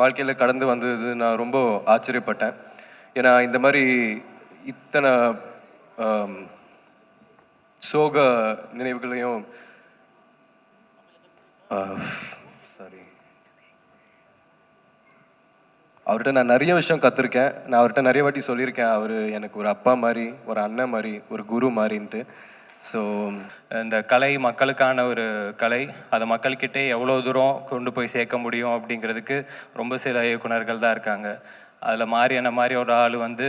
வாழ்க்கையில் கடந்து வந்தது நான் ரொம்ப ஆச்சரியப்பட்டேன். ஏன்னா இந்த மாதிரி இத்தனை சோக நினைவுகளையும் சாரி அவர்கிட்ட நான் நிறைய விஷயம் கற்றுருக்கேன். நான் அவர்கிட்ட நிறைய வாட்டி சொல்லியிருக்கேன், அவர் எனக்கு ஒரு அப்பா மாதிரி, ஒரு அண்ணன் மாதிரி, ஒரு குரு மாதிரின்ட்டு. ஸோ இந்த கலை மக்களுக்கான ஒரு கலை, அதை மக்கள்கிட்டே எவ்வளோ தூரம் கொண்டு போய் சேர்க்க முடியும் அப்படிங்கிறதுக்கு ரொம்ப சில இயக்குனர்கள் தான் இருக்காங்க. அதில் மாரியான மாதிரி ஒரு ஆள் வந்து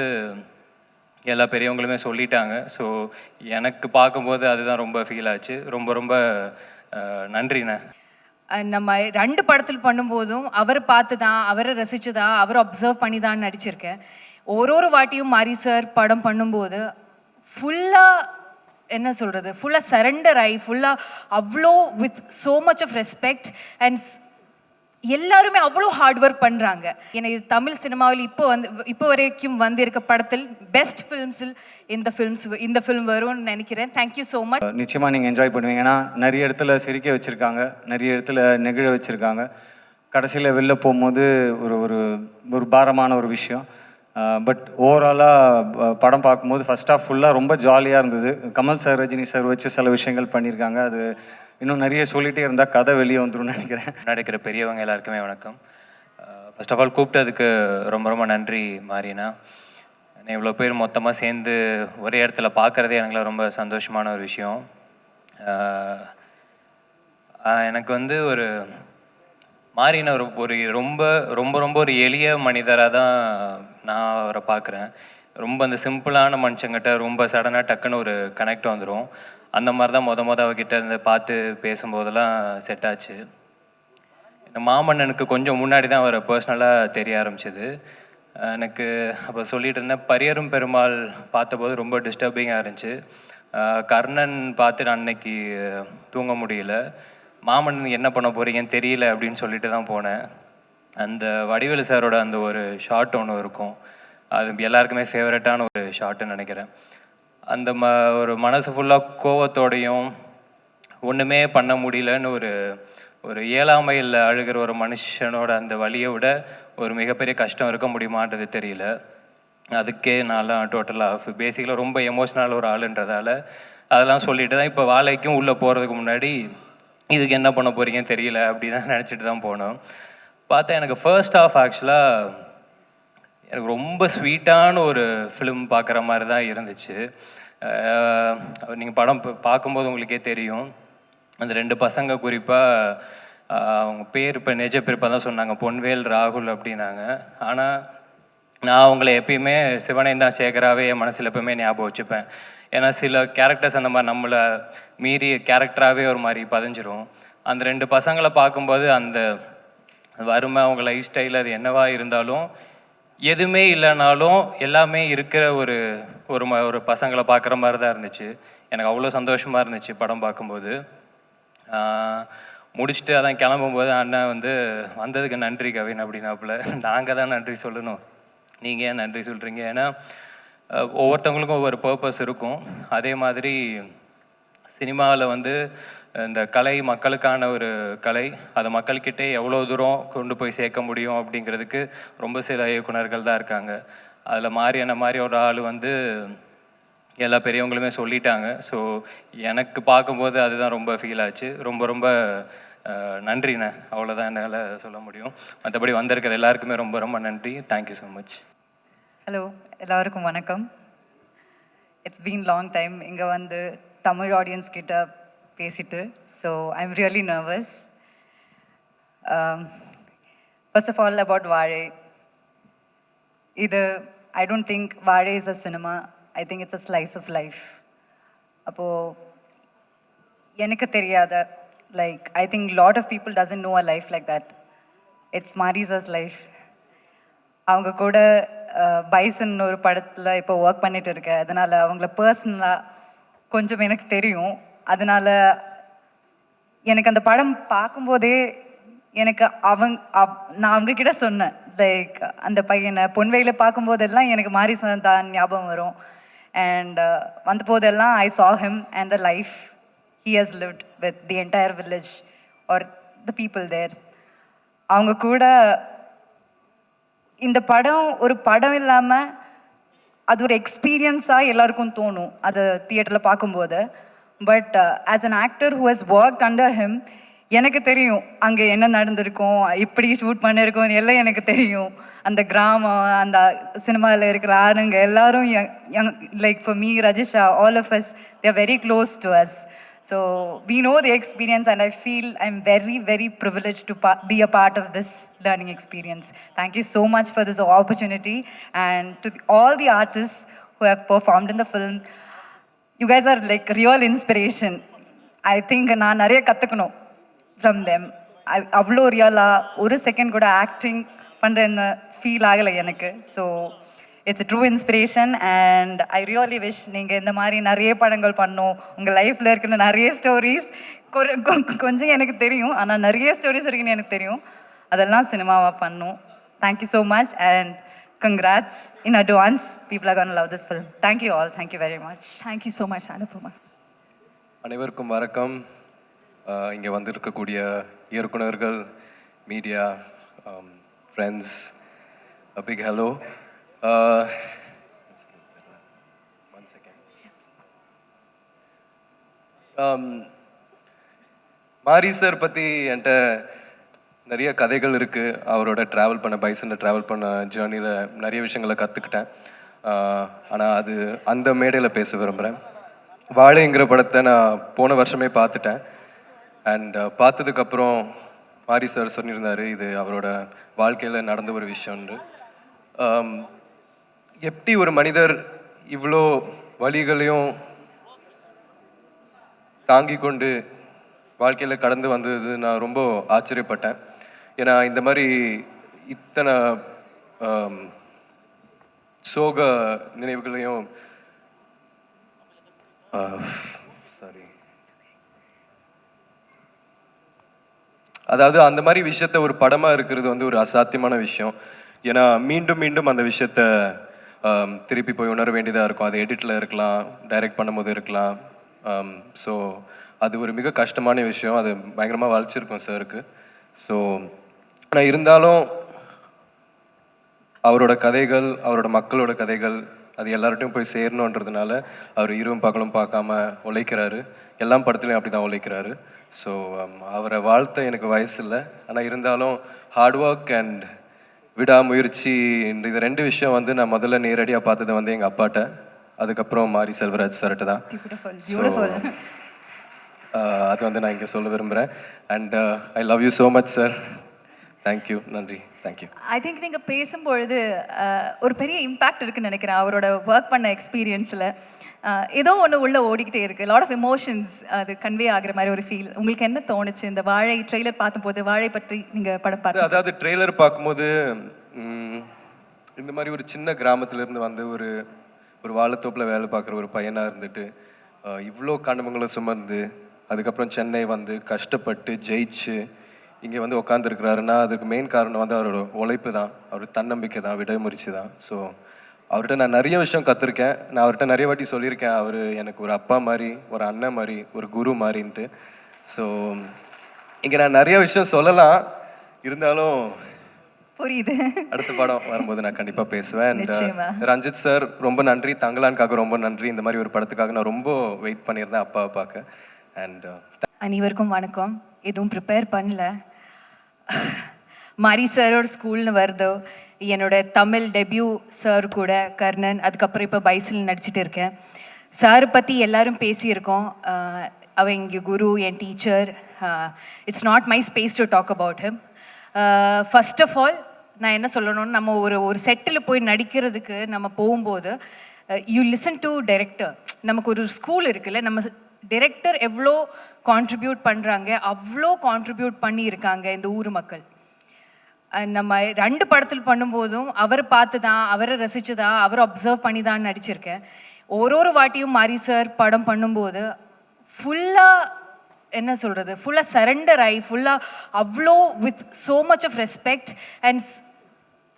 எல்லா பெரியவங்களுமே சொல்லிட்டாங்க. ஸோ எனக்கு பார்க்கும்போது அதுதான் ரொம்ப ஃபீல் ஆச்சு. ரொம்ப ரொம்ப நன்றிண்ணே. நம்ம 2 படத்தில் பண்ணும்போதும் அவர் பார்த்து தான், அவரை ரசித்து தான், அவரை அப்சர்வ் பண்ணி தான் நடிச்சிருக்கேன். ஒரு வாட்டியும் மாரி சார் படம் பண்ணும்போது ஃபுல்லாக என்ன சொல்கிறது, ஃபுல்லாக சரண்டர் ஆகி, ஃபுல்லாக அவ்வளோ with so much of respect and எல்லாருமே அவ்வளோ ஹார்ட் ஒர்க் பண்ணுறாங்க. ஏன்னா இது தமிழ் சினிமாவில் இப்போ வரைக்கும் வந்திருக்க படத்தில் பெஸ்ட் ஃபிலிம்ஸில் இந்த ஃபிலிம் வரும்னு நினைக்கிறேன். Thank you so much. நிச்சயமாக நீங்கள் என்ஜாய் பண்ணுவீங்க. ஏன்னா நிறைய இடத்துல சிரிக்க வச்சுருக்காங்க, நிறைய இடத்துல நெகிழ வச்சுருக்காங்க. கடைசியில் வெளில போகும்போது ஒரு ஒரு ஒரு பாரமான ஒரு விஷயம். பட் ஓவராலாக படம் பார்க்கும்போது ஃபஸ்ட் ஆஃப் ஃபுல்லாக ரொம்ப ஜாலியாக இருந்தது. கமல் சார், ரஜினி சார் வச்சு சில விஷயங்கள் பண்ணியிருக்காங்க. அது இன்னும் நிறைய சொல்லிகிட்டே இருந்தால் கதை வெளியே வந்துடும் நினைக்கிறேன். நடக்கிற பெரியவங்க எல்லாருக்குமே வணக்கம். ஃபர்ஸ்ட் ஆஃப் ஆல் கூப்பிட்டதுக்கு ரொம்ப ரொம்ப நன்றி மாரினா. இவ்வளோ பேர் மொத்தமாக சேர்ந்து ஒரே இடத்துல பார்க்குறதே எனக்கு ரொம்ப சந்தோஷமான ஒரு விஷயம். எனக்கு வந்து ஒரு மாரினா ஒரு ரொம்ப ரொம்ப ரொம்ப ஒரு எளிய மனிதராக தான் நான் அவரை பார்க்குறேன். ரொம்ப அந்த சிம்பிளான மனுஷங்கிட்ட ரொம்ப சடனாக டக்குன்னு ஒரு கனெக்ட் வந்துடும். அந்த மாதிரி தான் அவகிட்ட இருந்து பார்த்து பேசும்போதெல்லாம் செட் ஆச்சு. இந்த மாமன்னனுக்கு கொஞ்சம் முன்னாடி தான் அவரை பர்சனலாக தெரிய ஆரம்பிச்சிது. எனக்கு அப்போ சொல்லிகிட்டு இருந்தேன், பரியரும் பெருமாள் பார்த்தபோது ரொம்ப டிஸ்டர்பிங்காக இருந்துச்சு. கர்ணன் பார்த்து நான் அன்னைக்கு தூங்க முடியல. மாமன்னன் என்ன பண்ண போகிறீங்கன்னு தெரியல அப்படின்னு சொல்லிட்டு தான் போனேன். அந்த வடிவேலு சாரோட அந்த ஒரு ஷார்ட் ஒன்று இருக்கும், அது எல்லாருக்குமே ஃபேவரட்டான ஒரு ஷார்ட்டுன்னு நினைக்கிறேன். அந்த ஒரு மனசு ஃபுல்லாக கோவத்தோடையும் ஒன்றுமே பண்ண முடியலன்னு ஒரு இயலாமையில் அழுகிற ஒரு மனுஷனோட அந்த வலியை விட ஒரு மிகப்பெரிய கஷ்டம் இருக்க முடியுமான்றது தெரியல. அதுக்கே நான்லாம் டோட்டலாக பேசிக்கலாக ரொம்ப எமோஷ்னல் ஒரு ஆளுன்றதால அதெல்லாம் சொல்லிட்டு தான் இப்போ வாழைக்கும் உள்ளே போகிறதுக்கு முன்னாடி இதுக்கு என்ன பண்ண போகிறீங்கன்னு தெரியல அப்படி தான் நினச்சிட்டு தான் போனோம். பார்த்தா எனக்கு ஃபர்ஸ்ட் ஆஃப் ஆக்சுவலாக எனக்கு ரொம்ப ஸ்வீட்டான ஒரு ஃபிலிம் பார்க்குற மாதிரி தான் இருந்துச்சு. நீங்கள் படம் பார்க்கும்போது உங்களுக்கே தெரியும். அந்த 2 பசங்க குறிப்பாக அவங்க பேர் இப்போ நிஜ பேர் தான் சொன்னாங்க, பொன்வேல் ராகுல் அப்படின்னாங்க. ஆனால் நான் அவங்கள எப்பயுமே சிவனேந்தான் சேகராகவே என் மனசில் எப்பவுமே ஞாபகம் வச்சுப்பேன். ஏன்னா சில கேரக்டர்ஸ் அந்த மாதிரி நம்மளை மீறி கேரக்டராகவே ஒரு மாதிரி பதிஞ்சிரும். அந்த 2 பசங்களை பார்க்கும்போது அந்த வறுமை, அவங்க லைஃப் ஸ்டைல், அது என்னவா இருந்தாலும் எதுவுமே இல்லைனாலும் எல்லாமே இருக்கிற ஒரு பசங்களை பார்க்குற மாதிரி தான் இருந்துச்சு. எனக்கு அவ்வளோ சந்தோஷமாக இருந்துச்சு படம் பார்க்கும்போது. முடிச்சுட்டு அதான் கிளம்பும்போது அண்ணன் வந்து வந்ததுக்கு நன்றி கவின் அப்படின்னாப்புல. நாங்கள் தான் நன்றி சொல்லணும், நீங்கள் ஏன் நன்றி சொல்கிறீங்க? ஏன்னா ஒவ்வொருத்தவங்களுக்கும் ஒவ்வொரு பர்பஸ் இருக்கும். அதே மாதிரி சினிமாவில் வந்து இந்த கலை மக்களுக்கான ஒரு கலை, அதை மக்கள்கிட்டே எவ்வளோ தூரம் கொண்டு போய் சேர்க்க முடியும் அப்படிங்கிறதுக்கு ரொம்ப சில இயக்குனர்கள் தான் இருக்காங்க. அதில் மாரியான மாதிரி ஒரு ஆள் வந்து எல்லா பெரியவங்களுமே சொல்லிட்டாங்க. ஸோ எனக்கு பார்க்கும்போது அதுதான் ரொம்ப ஃபீல் ஆச்சு. ரொம்ப ரொம்ப நன்றிண்ணே, அவ்வளோதான் என்னால் சொல்ல முடியும். மற்றபடி வந்திருக்கிற எல்லாருக்குமே ரொம்ப ரொம்ப நன்றி. Thank you so much. ஹலோ, எல்லாருக்கும் வணக்கம். இட்ஸ் பீன் லாங் டைம் இங்கே வந்து தமிழ் ஆடியன்ஸ் கிட்ட பேசிட்டு. So I'm really nervous. First of all about Vaazhai. இது I don't think Vaazhai is a cinema. I think it's a slice of life. அப்போது எனக்கு தெரியாத I think lot of people doesn't know a life like that. It's மாரிசாஸ் life. அவங்க கூட bison ஒரு படத்தில் இப்போ ஒர்க் பண்ணிட்டு இருக்கேன். அதனால் அவங்கள பர்சனலாக கொஞ்சம் எனக்கு தெரியும். அதனால் எனக்கு அந்த படம் பார்க்கும்போதே எனக்கு நான் அவங்கக்கிட்ட சொன்னேன், அந்த பையனை பொன்வேலில் பார்க்கும்போதெல்லாம் எனக்கு மாரிசன் தான் ஞாபகம் வரும். அண்ட் வந்த போதெல்லாம் ஐ saw him and the life he has lived with the entire village or the people there. அவங்க கூட இந்த படம் ஒரு படம் இல்லாமல் அது ஒரு எக்ஸ்பீரியன்ஸாக எல்லாருக்கும் தோணும் அதை தியேட்டரில் பார்க்கும்போது. But as an actor who has work under him, எனக்கு தெரியும் அங்கே என்ன நடந்திருக்கும், எப்படி ஷூட் பண்ணியிருக்கோம் எல்லாம் எனக்கு தெரியும். அந்த கிராமம், அந்த சினிமாவில் இருக்கிற ஆளுங்க எல்லாரும் like for me, Rajisha, all of us, they are very close to us. So we know the experience, and I feel I'm very, very privileged to be a part of this learning experience. Thank you so much for this opportunity, and to all the artists who have performed in the film. You guys are like real inspiration. I think நான் நிறைய கற்றுக்கணும் from them. அவ்வளோ ரியலாக ஒரு second கூட acting பண்ணுறேன்னு feel ஆகலை எனக்கு. So it's a true inspiration, and I really wish நீங்கள் இந்த மாதிரி நிறைய படங்கள் பண்ணோம். உங்கள் லைஃப்பில் இருக்கிற நிறைய ஸ்டோரிஸ் கொஞ்சம் எனக்கு தெரியும், ஆனால் நிறைய ஸ்டோரிஸ் இருக்குன்னு எனக்கு தெரியும், அதெல்லாம் சினிமாவாக பண்ணும். Thank you so much, and congrats in advance. People are going to love this film. Thank you all. Thank you very much. Thank you so much, Anupama. அனைவருக்கும் வணக்கம். இங்கே வந்திருக்கக்கூடிய இயக்குனர்கள், media, friends, a big hello. One second. மாரி sir பற்றி என்கிட்ட நிறைய கதைகள் இருக்குது. அவரோட ட்ராவல் பண்ண பைசனில் ட்ராவல் பண்ண ஜேர்னியில் நிறைய விஷயங்களை கற்றுக்கிட்டேன். ஆனால் அது அந்த மேடையில் பேச விரும்புகிறேன். வாழைங்கிற படத்தை நான் போன வருஷமே பார்த்துட்டேன். அண்ட் பார்த்ததுக்கப்புறம் மாரி சார் சொல்லியிருந்தார், இது அவரோட வாழ்க்கையில் நடந்த ஒரு விஷயம்னு. எப்படி ஒரு மனிதர் இவ்வளோ வழிகளையும் தாங்கி கொண்டு வாழ்க்கையில் கடந்து வந்தது நான் ரொம்ப ஆச்சரியப்பட்டேன். ஏன்னா இந்த மாதிரி இத்தனை சோக நினைவுகளையும் அதாவது அந்த மாதிரி விஷயத்த ஒரு படமாக இருக்கிறது வந்து ஒரு அசாத்தியமான விஷயம். ஏன்னா மீண்டும் மீண்டும் அந்த விஷயத்த திருப்பி போய் உணர வேண்டியதாக இருக்கும். அது எடிட்டில் இருக்கலாம், டைரக்ட் பண்ணும்போது இருக்கலாம். ஸோ அது ஒரு மிக கஷ்டமான விஷயம். அது பயங்கரமாக வளைச்சிருக்கும் சாருக்கு. ஸோ ஆனால் இருந்தாலும் அவரோட கதைகள், அவரோட மக்களோட கதைகள், அது எல்லார்ட்டையும் போய் சேரணுன்றதுனால அவர் இரவும் பகலும் பார்க்காம உழைக்கிறாரு. எல்லா படத்துலையும் அப்படி தான் உழைக்கிறாரு. ஸோ அவரை வாழ்த்த எனக்கு வயசு இல்லை. ஆனால் இருந்தாலும் ஹார்ட் ஒர்க் அண்ட் விடாமுயற்சி இது ரெண்டு விஷயம் வந்து நான் முதல்ல நேரடியாக பார்த்தது வந்து எங்கள் அப்பாட்ட, அதுக்கப்புறம் மாரி செல்வராஜ் சார்கிட்ட தான். அது வந்து நான் இங்கே சொல்ல விரும்புகிறேன். And I love you so much sir. Thank you, நன்றி, தேங்க்யூ. ஐ திங்க் நீங்கள் பேசும்பொழுது ஒரு பெரிய இம்பேக்ட் இருக்குன்னு நினைக்கிறேன். அவரோட ஒர்க் பண்ண எக்ஸ்பீரியன்ஸில் ஏதோ ஒன்று உள்ளே ஓடிக்கிட்டே இருக்குது. லாட் ஆஃப் எமோஷன்ஸ் அது கன்வே ஆகிற மாதிரி ஒரு ஃபீல். உங்களுக்கு என்ன தோணுச்சு இந்த வாழை ட்ரெய்லர் பார்க்கும்போது? வாழை பற்றி நீங்கள் படம் பார்த்து, அதாவது ட்ரெய்லர் பார்க்கும்போது இந்த மாதிரி ஒரு சின்ன கிராமத்துலேருந்து வந்து ஒரு வாழைத்தோப்பில் வேலை பார்க்குற ஒரு பையனாக இருந்துட்டு இவ்வளோ கனவுங்களை சுமந்து அதுக்கப்புறம் சென்னை வந்து கஷ்டப்பட்டு ஜெயிச்சு இங்கே வந்து உட்காந்துருக்கிறாருன்னா அதுக்கு மெயின் காரணம் வந்து அவரோட உழைப்பு தான், அவர் தன்னம்பிக்கை தான், விடாமுயற்சி தான். ஸோ அவர்கிட்ட நான் நிறைய விஷயம் கற்றுருக்கேன். நான் அவர்கிட்ட நிறைய வாட்டி சொல்லியிருக்கேன், அவர் எனக்கு ஒரு அப்பா மாதிரி, ஒரு அண்ணன் மாதிரி, ஒரு குரு மாதிரின்ட்டு. ஸோ இங்கே நான் நிறைய விஷயம் சொல்லலாம், இருந்தாலும் புரியுது. அடுத்த படம் வரும்போது நான் கண்டிப்பாக பேசுவேன். அண்ட் ரஞ்சித் சார் ரொம்ப நன்றி, தங்கலானுக்காக ரொம்ப நன்றி. இந்த மாதிரி ஒரு படத்துக்காக நான் ரொம்ப வெயிட் பண்ணியிருந்தேன் அப்பாவை பார்க்க. அண்ட் அனைவருக்கும் வணக்கம். எதுவும் ப்ரிப்பேர் பண்ணல. மாரி சாரோட ஸ்கூல்னு வருதோ, என்னோட தமிழ் டெபியூ சார் கூட கர்ணன், அதுக்கப்புறம் இப்போ பைசில் நடிச்சிட்டு இருக்கேன். சாரை பற்றி எல்லாரும் பேசியிருக்கோம். அவ இங்கே குரு, என் teacher. It's not my space to talk about him. First of all நான் என்ன சொல்லணும்னு, நம்ம ஒரு செட்டில் போய் நடிக்கிறதுக்கு நம்ம போகும்போது யூ லிசன் டு டைரக்டர். நமக்கு ஒரு ஸ்கூல் இருக்குல்ல, நம்ம டைரக்டர் எவ்வளோ கான்ட்ரிபியூட் பண்ணுறாங்க, அவ்வளோ கான்ட்ரிபியூட் பண்ணியிருக்காங்க இந்த ஊர் மக்கள். நம்ம 2 படத்தில் பண்ணும்போதும் அவரை பார்த்து தான், அவரை ரசித்து தான், அவரை அப்சர்வ் பண்ணி தான் நடிச்சிருக்கேன். ஒரு வாட்டியும் மாரி சார் படம் பண்ணும்போது ஃபுல்லாக என்ன சொல்கிறது, ஃபுல்லாக சரண்டர் ஆகி, ஃபுல்லாக அவ்வளோ with so much of respect and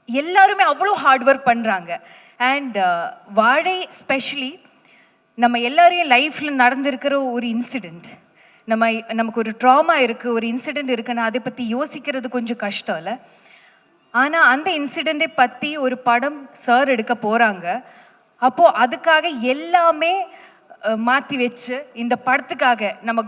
எல்லாருமே அவ்வளோ ஹார்ட் ஒர்க் பண்ணுறாங்க. அண்ட் வாழை ஸ்பெஷலி நம்ம எல்லாரையும் லைஃப்பில் நடந்திருக்கிற ஒரு இன்சிடெண்ட். நமக்கு ஒரு ட்ராமா இருக்குது, ஒரு இன்சிடெண்ட் இருக்குன்னா அதை பற்றி யோசிக்கிறது கொஞ்சம் கஷ்டம் இல்லை. ஆனால் அந்த இன்சிடெண்ட்டை பற்றி ஒரு படம் சார் எடுக்க போகிறாங்க. அப்போது அதுக்காக எல்லாமே மாற்றி வச்சு இந்த படத்துக்காக நம்ம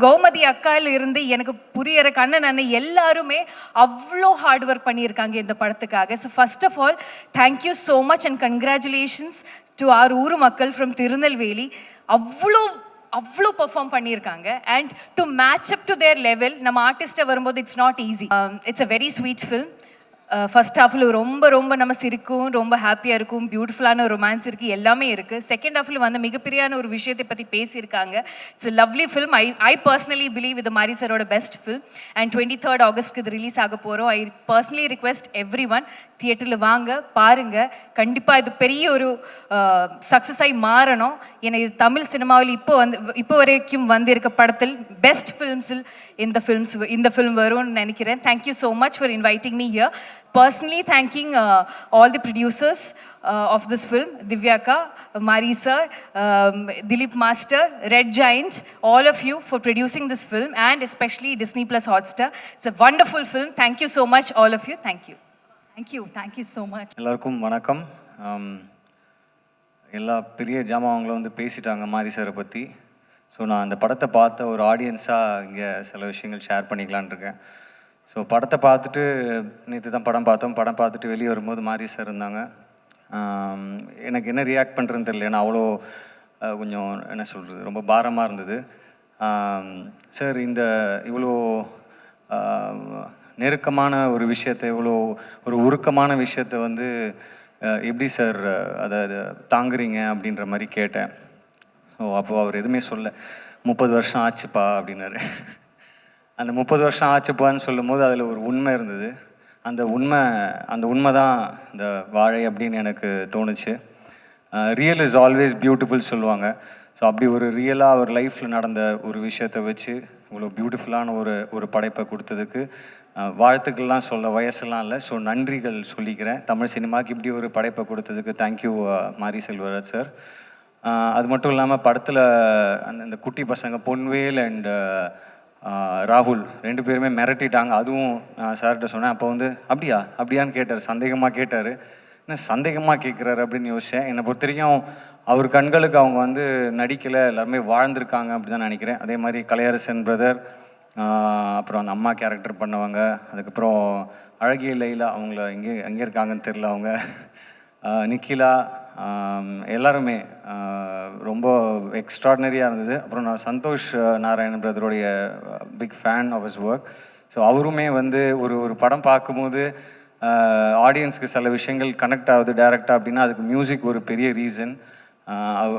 கௌமதி அக்கால இருந்து எனக்கு புரியற கண்ணன் அண்ணன் எல்லாருமே அவ்வளோ ஹார்ட் ஒர்க் பண்ணியிருக்காங்க இந்த படத்துக்காக. So first of all thank you so much and congratulations to our ஊர் மக்கள் ஃப்ரம் திருநெல்வேலி. அவ்வளோ பெர்ஃபார்ம் பண்ணியிருக்காங்க. And to match up to their level நம்ம ஆர்டிஸ்ட்டை வரும்போது it's not easy. It's a very sweet film. First ஹாஃபில் ரொம்ப நம்ம சிரிக்கும், ரொம்ப ஹாப்பியாக இருக்கும், பியூட்டிஃபுல்லான ரொமான்ஸ் இருக்குது, எல்லாமே இருக்குது. செகண்ட் ஹாஃபில் வந்து மிகப்பெரியான ஒரு விஷயத்தை பற்றி பேசியிருக்காங்க. It's lovely film. I personally believe இது மாரி சரோட பெஸ்ட் ஃபில்ம். அண்ட் 23rd ஆகஸ்ட்க்கு இது ரிலீஸ் ஆக போகிறோம். I personally request every one தியேட்டரில் வாங்க, பாருங்கள். கண்டிப்பாக இது பெரிய ஒரு சக்ஸஸ் ஆகி மாறணும். ஏன்னா இது தமிழ் சினிமாவில் இப்போ வரைக்கும் வந்திருக்க படத்தில் பெஸ்ட் ஃபில்ம்ஸில் இந்த ஃபில்ம் வரும்னு நினைக்கிறேன். Thank you so much for inviting me here. Personally thanking all the producers of this film, Divyaka, Mari sir, Dilip Master, Red Giant, all of you for producing this film, and especially Disney Plus Hotstar. It's a wonderful film. Thank you so much, all of you. Thank you. Thank you so much. எல்லாருக்கும் வணக்கம். எல்லா பெரிய ஜாமான்களும் வந்து பேசிட்டாங்க மாரி சாரை பற்றி. So நான் அந்த படத்தை பார்த்த ஒரு ஆடியன்ஸாக இங்கே சில விஷயங்கள் ஷேர் பண்ணிக்கலான் இருக்கேன். ஸோ படத்தை பார்த்துட்டு நேற்று தான் படம் பார்த்துட்டு வெளியே வரும்போது மாரி சார் இருந்தாங்க. எனக்கு என்ன ரியாக்ட் பண்ணுறதுன்னு தெரியல. ஏன்னா அவ்வளோ கொஞ்சம் என்ன சொல்கிறது, ரொம்ப பாரமாக இருந்தது. சார் இந்த இவ்வளோ நெருக்கமான ஒரு விஷயத்தை, இவ்வளோ ஒரு உருக்கமான விஷயத்தை வந்து எப்படி சார் அதை தாங்குறீங்க அப்படின்ற மாதிரி கேட்டேன். ஸோ அப்போது அவர் எதுவுமே சொல்ல, 30 வருஷம் ஆச்சுப்பா அப்படின்னாரு. அந்த 30 வருஷம் ஆச்சுப்பான்னு சொல்லும் போது அதில் ஒரு உண்மை இருந்தது. அந்த உண்மை தான் இந்த வாழை அப்படின்னு எனக்கு தோணுச்சு. ரியல் இஸ் ஆல்வேஸ் பியூட்டிஃபுல் சொல்லுவாங்க. ஸோ அப்படி ஒரு ரியலாக அவர் லைஃப்பில் நடந்த ஒரு விஷயத்தை வச்சு இவ்வளோ பியூட்டிஃபுல்லான ஒரு படைப்பை கொடுத்ததுக்கு வாழ்த்துக்கள்லாம் சொல்ல வயசெல்லாம் இல்லை. ஸோ நன்றிகள் சொல்லிக்கிறேன். தமிழ் சினிமாவுக்கு இப்படி ஒரு படைப்பை கொடுத்ததுக்கு தேங்க்யூ மாரி செல்வராஜ் சார். அது மட்டும் இல்லாமல் படத்தில் அந்த குட்டி பசங்க பொன்வேல் அண்ட் ராகுல் 2 பேருமே மிரட்டிட்டாங்க. அதுவும் சார்கிட்ட சொன்னேன். அப்போ வந்து அப்படியான்னு கேட்டார், சந்தேகமாக கேட்டார். என்ன சந்தேகமாக கேட்குறாரு அப்படின்னு யோசித்தேன். என்னை பொறுத்த வரைக்கும் அவர் கண்களுக்கு அவங்க வந்து நடிக்கலை, எல்லாருமே வாழ்ந்திருக்காங்க அப்படி தான் நினைக்கிறேன். அதே மாதிரி கலையரசன் பிரதர், அப்புறம் அந்த அம்மா கேரக்டர் பண்ணவங்க, அதுக்கப்புறம் அழகிய லைலா, அவங்கள எங்கே இருக்காங்கன்னு தெரில, அவங்க நிக்கிலா, எல்லாருமே ரொம்ப எக்ஸ்ட்ராடினரியாக இருந்தது. அப்புறம் நான் சந்தோஷ் நாராயணன் பிரதருடைய big fan of his work. So அவருமே வந்து ஒரு படம் பார்க்கும்போது ஆடியன்ஸ்க்கு சில விஷயங்கள் கனெக்ட் ஆகுது டேரெக்டாக அப்படின்னா அதுக்கு மியூசிக் ஒரு பெரிய ரீசன்.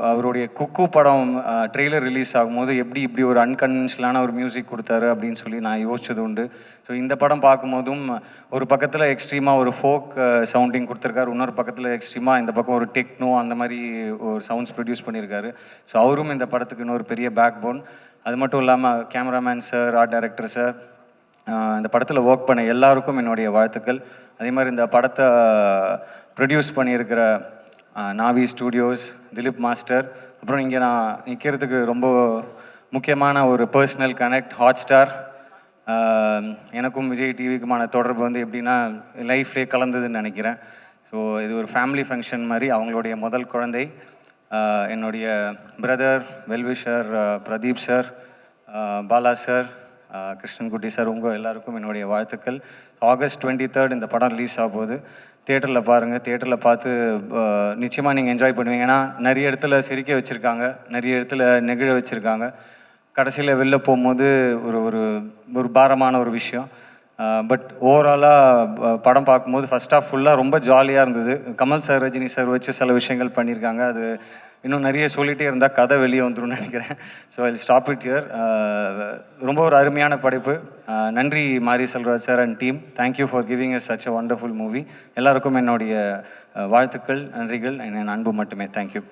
அவருடைய குக்கு படம் ட்ரெய்லர் ரிலீஸ் ஆகும்போது இப்படி ஒரு அன்கன்வென்ஷனலான ஒரு மியூசிக் கொடுத்தாரு அப்படின்னு சொல்லி நான் யோசிச்சது உண்டு. ஸோ இந்த படம் பார்க்கும்போதும் ஒரு பக்கத்தில் எக்ஸ்ட்ரீமாக ஒரு ஃபோக் சவுண்டிங் கொடுத்துருக்காரு, இன்னொரு பக்கத்தில் எக்ஸ்ட்ரீமாக இந்த பக்கம் ஒரு டெக்னோ அந்த மாதிரி ஒரு சவுண்ட்ஸ் ப்ரொடியூஸ் பண்ணியிருக்காரு. ஸோ அவரும் இந்த படத்துக்கு இன்னொரு பெரிய பேக் போன். அது மட்டும் இல்லாமல் cameraman sir, art director sir, இந்த படத்தில் ஒர்க் பண்ண எல்லாருக்கும் என்னுடைய வாழ்த்துக்கள். அதே மாதிரி இந்த படத்தை ப்ரொடியூஸ் பண்ணியிருக்கிற நாவி ஸ்டூடியோஸ், திலீப் மாஸ்டர், அப்புறம் இங்கே நான் நிற்கிறதுக்கு ரொம்ப முக்கியமான ஒரு பர்சனல் கனெக்ட் ஹாட்ஸ்டார். எனக்கும் விஜய் டிவிக்குமான தொடர்பு வந்து எப்படின்னா லைஃப்லேயே கலந்ததுன்னு நினைக்கிறேன். ஸோ இது ஒரு ஃபேமிலி ஃபங்க்ஷன் மாதிரி. அவங்களுடைய முதல் குழந்தை என்னுடைய brother well-wisher Pradeep sir, Bala sir, Krishnankutty sir, உங்கள் எல்லாருக்கும் என்னுடைய வாழ்த்துக்கள். ஆகஸ்ட் 23rd இந்த படம் ரிலீஸ் ஆக போகுது. தியேட்டரில் பாருங்கள். தியேட்டரில் பார்த்து நிச்சயமாக நீங்கள் என்ஜாய் பண்ணுவீங்க. ஏன்னா நிறைய இடத்துல சிரிக்க வச்சுருக்காங்க, நிறைய இடத்துல நெகிழ வச்சுருக்காங்க. கடைசியில் வெளில போகும்போது ஒரு பாரமான ஒரு விஷயம். பட் ஓவராலாக படம் பார்க்கும்போது ஃபஸ்ட் ஹாஃப் ஃபுல்லாக ரொம்ப ஜாலியாக இருந்தது. கமல் சார், ரஜினி சார் வச்சு சில விஷயங்கள் பண்ணியிருக்காங்க. அது இன்னும் நிறைய சொல்லிகிட்டே இருந்தால் கதை வெளியே வந்துடும் நினைக்கிறேன். So I stop it here. ரொம்ப ஒரு அருமையான படைப்பு. நன்றி மாரி Selvaraj sir and team. Thank you for giving us such a wonderful movie. எல்லாருக்கும் என்னுடைய வாழ்த்துக்கள், நன்றிகள், என் அன்பு மட்டுமே. தேங்க்யூ.